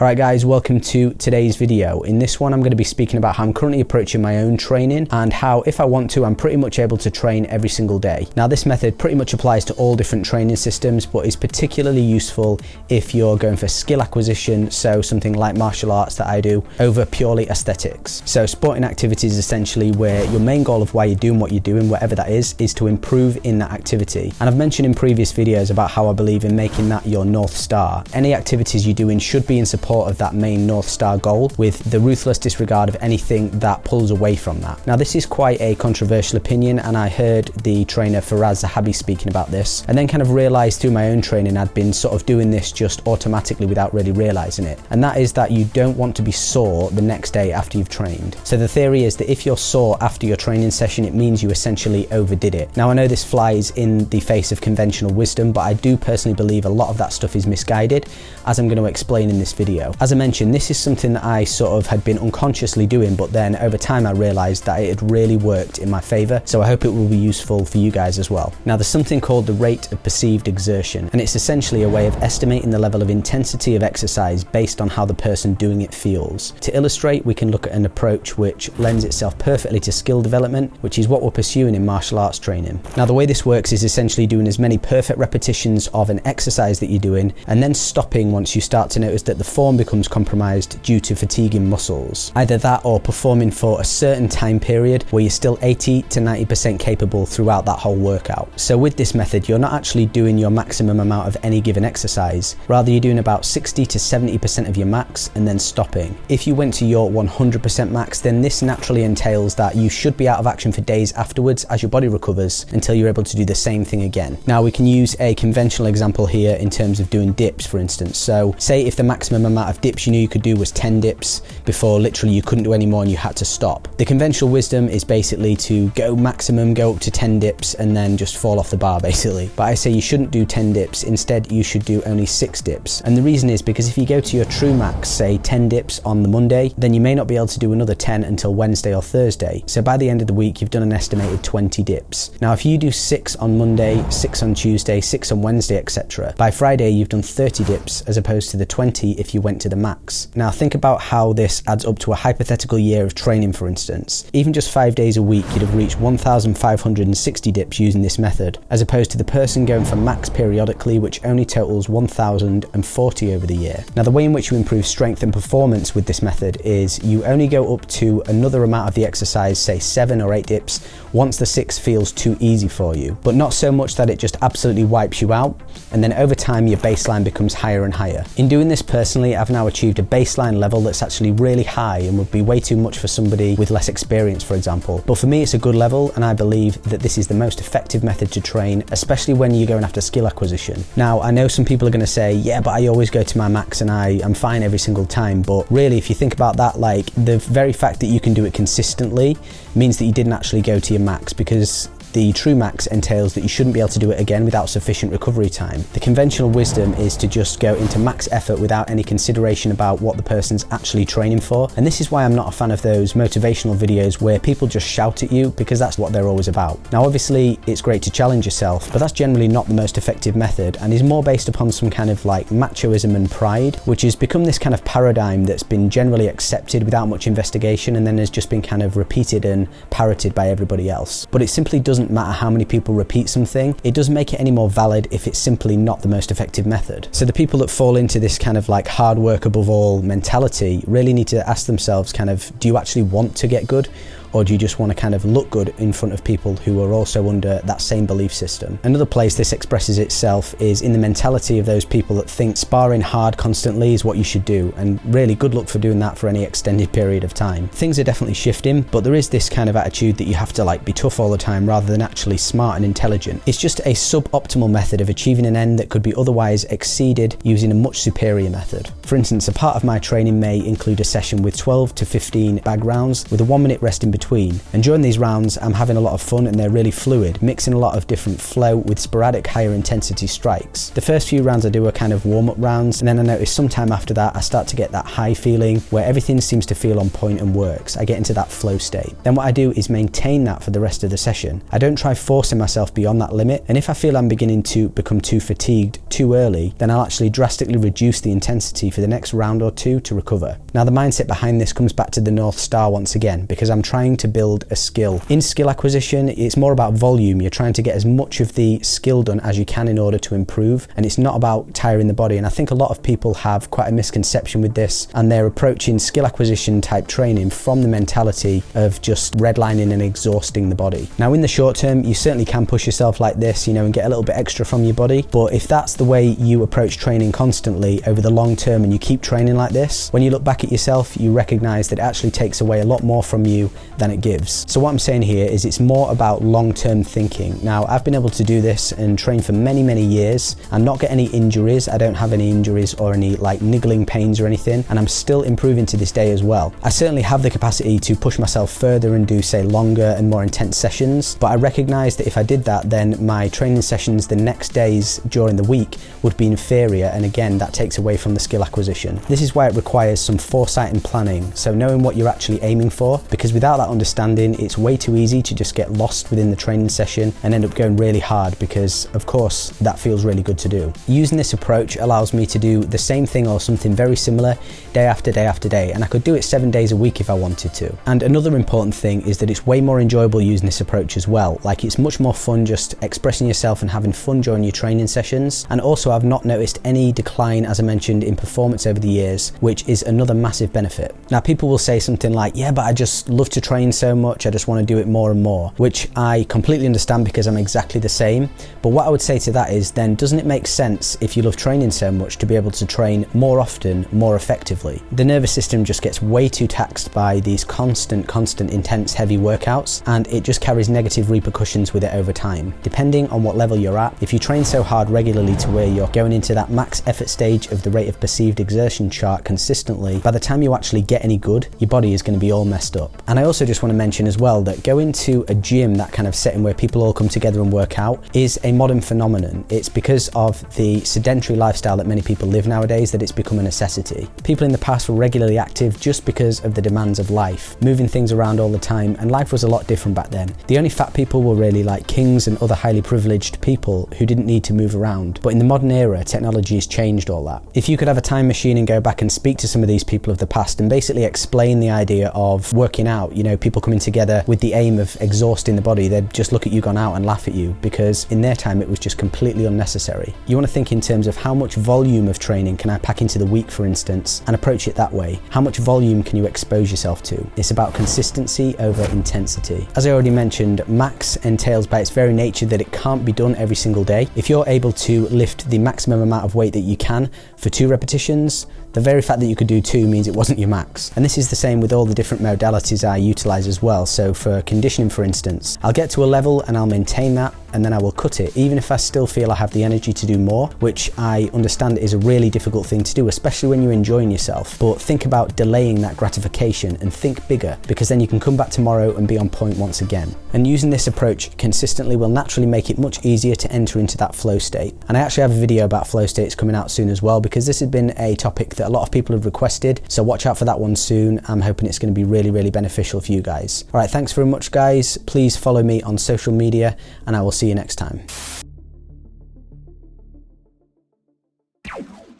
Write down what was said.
Alright guys, welcome to today's video. In this one I'm going to be speaking about how I'm currently approaching my own training and how, if I want to, I'm pretty much able to train every single day. Now this method pretty much applies to all different training systems, but is particularly useful if you're going for skill acquisition, so something like martial arts that I do, over purely aesthetics. So sporting activities essentially where your main goal of why you're doing what you're doing, whatever that is to improve in that activity. And I've mentioned in previous videos about how I believe in making that your North Star. Any activities you're doing should be in support of that main North Star goal, with the ruthless disregard of anything that pulls away from that. Now this is quite a controversial opinion, and I heard the trainer Faraz Zahabi speaking about this and then kind of realized through my own training I'd been sort of doing this just automatically without really realizing it. And that is that you don't want to be sore the next day after you've trained. So the theory is that if you're sore after your training session, it means you essentially overdid it. Now I know this flies in the face of conventional wisdom, but I do personally believe a lot of that stuff is misguided, as I'm going to explain in this video. As I mentioned, this is something that I sort of had been unconsciously doing, but then over time I realized that it had really worked in my favor, so I hope it will be useful for you guys as well. Now there's something called the rate of perceived exertion, and it's essentially a way of estimating the level of intensity of exercise based on how the person doing it feels. To illustrate, we can look at an approach which lends itself perfectly to skill development, which is what we're pursuing in martial arts training. Now the way this works is essentially doing as many perfect repetitions of an exercise that you're doing and then stopping once you start to notice that the form becomes compromised due to fatiguing muscles. Either that or performing for a certain time period where you're still 80 to 90% capable throughout that whole workout. So with this method, you're not actually doing your maximum amount of any given exercise, rather you're doing about 60 to 70% of your max and then stopping. If you went to your 100% max, then this naturally entails that you should be out of action for days afterwards as your body recovers until you're able to do the same thing again. Now we can use a conventional example here in terms of doing dips, for instance. So say if the maximum amount of dips you knew you could do was 10 dips before literally you couldn't do any more and you had to stop. The conventional wisdom is basically to go maximum, go up to 10 dips and then just fall off the bar basically. But I say you shouldn't do 10 dips, instead you should do only 6 dips. And the reason is because if you go to your true max, say 10 dips on the Monday, then you may not be able to do another 10 until Wednesday or Thursday. So by the end of the week, you've done an estimated 20 dips. Now if you do 6 on Monday, 6 on Tuesday, 6 on Wednesday, etc., by Friday you've done 30 dips as opposed to the 20 if you went to the max. Now think about how this adds up to a hypothetical year of training, for instance. Even just 5 days a week, you'd have reached 1,560 dips using this method, as opposed to the person going for max periodically, which only totals 1,040 over the year. Now the way in which you improve strength and performance with this method is you only go up to another amount of the exercise, say 7 or 8 dips, once the 6 feels too easy for you, but not so much that it just absolutely wipes you out, and then over time your baseline becomes higher and higher. In doing this personally, I've now achieved a baseline level that's actually really high and would be way too much for somebody with less experience, for example. But for me it's a good level, and I believe that this is the most effective method to train, especially when you're going after skill acquisition. Now I know some people are going to say, yeah, but I always go to my max and I'm fine every single time, but really if you think about that, like the very fact that you can do it consistently means that you didn't actually go to your max, because the true max entails that you shouldn't be able to do it again without sufficient recovery time. The conventional wisdom is to just go into max effort without any consideration about what the person's actually training for. And this is why I'm not a fan of those motivational videos where people just shout at you, because that's what they're always about. Now obviously it's great to challenge yourself, but that's generally not the most effective method and is more based upon some kind of like machoism and pride, which has become this kind of paradigm that's been generally accepted without much investigation and then has just been kind of repeated and parroted by everybody else. But it simply doesn't matter how many people repeat something, it doesn't make it any more valid if it's simply not the most effective method. So the people that fall into this kind of like hard work above all mentality really need to ask themselves kind of, do you actually want to get good? Or do you just want to kind of look good in front of people who are also under that same belief system? Another place this expresses itself is in the mentality of those people that think sparring hard constantly is what you should do, and really good luck for doing that for any extended period of time. Things are definitely shifting, but there is this kind of attitude that you have to like be tough all the time rather than actually smart and intelligent. It's just a suboptimal method of achieving an end that could be otherwise exceeded using a much superior method. For instance, a part of my training may include a session with 12 to 15 bag rounds with a 1 minute rest in between between. And during these rounds, I'm having a lot of fun and they're really fluid, mixing a lot of different flow with sporadic higher intensity strikes. The first few rounds I do are kind of warm-up rounds, and then I notice sometime after that I start to get that high feeling where everything seems to feel on point and works. I get into that flow state. Then what I do is maintain that for the rest of the session. I don't try forcing myself beyond that limit, and if I feel I'm beginning to become too fatigued too early, then I'll actually drastically reduce the intensity for the next round or two to recover. Now the mindset behind this comes back to the North Star once again, because I'm trying to build a skill. In skill acquisition, it's more about volume. You're trying to get as much of the skill done as you can in order to improve, and it's not about tiring the body. And I think a lot of people have quite a misconception with this, and they're approaching skill acquisition type training from the mentality of just redlining and exhausting the body. Now in the short term, you certainly can push yourself like this, and get a little bit extra from your body, but if that's the way you approach training constantly over the long term and you keep training like this, when you look back at yourself, you recognize that it actually takes away a lot more from you than it gives. So what I'm saying here is it's more about long-term thinking. Now I've been able to do this and train for many years and not get any injuries. I don't have any injuries or any niggling pains or anything, and I'm still improving to this day as well. I certainly have the capacity to push myself further and do say longer and more intense sessions, but I recognize that if I did that, then my training sessions the next days during the week would be inferior, and again that takes away from the skill acquisition. This is why it requires some foresight and planning, so knowing what you're actually aiming for, because without that understanding it's way too easy to just get lost within the training session and end up going really hard, because of course that feels really good to do. Using this approach allows me to do the same thing or something very similar day after day after day, and I could do it 7 days a week if I wanted to. And another important thing is that it's way more enjoyable using this approach as well. It's much more fun just expressing yourself and having fun during your training sessions. And also I've not noticed any decline, as I mentioned, in performance over the years, which is another massive benefit. Now people will say something like, yeah, but I just love to train so much, I just want to do it more and more, which I completely understand because I'm exactly the same. But what I would say to that is, then doesn't it make sense, if you love training so much, to be able to train more often, more effectively? The nervous system just gets way too taxed by these constant intense heavy workouts, and it just carries negative repercussions with it over time. Depending on what level you're at, if you train so hard regularly to where you're going into that max effort stage of the rate of perceived exertion chart consistently, by the time you actually get any good, your body is going to be all messed up. And I also just want to mention as well that going to a gym, that kind of setting where people all come together and work out, is a modern phenomenon. It's because of the sedentary lifestyle that many people live nowadays that it's become a necessity. People in the past were regularly active just because of the demands of life, moving things around all the time, and life was a lot different back then. The only fat people were really kings and other highly privileged people who didn't need to move around. But in the modern era, technology has changed all that. If you could have a time machine and go back and speak to some of these people of the past and basically explain the idea of working out, people coming together with the aim of exhausting the body, they'd just look at you gone out and laugh at you, because in their time it was just completely unnecessary. You want to think in terms of how much volume of training can I pack into the week, for instance, and approach it that way. How much volume can you expose yourself to? It's about consistency over intensity. As I already mentioned, max entails by its very nature that it can't be done every single day. If you're able to lift the maximum amount of weight that you can for 2 repetitions, the very fact that you could do 2 means it wasn't your max. And this is the same with all the different modalities I utilize as well. So for conditioning, for instance, I'll get to a level and I'll maintain that, and then I will cut it, even if I still feel I have the energy to do more, which I understand is a really difficult thing to do, especially when you're enjoying yourself. But think about delaying that gratification and think bigger, because then you can come back tomorrow and be on point once again. And using this approach consistently will naturally make it much easier to enter into that flow state. And I actually have a video about flow states coming out soon as well, because this has been a topic that a lot of people have requested, so watch out for that one soon. I'm hoping it's going to be really beneficial for you guys. All right, thanks very much guys. Please follow me on social media, and I will see you next time.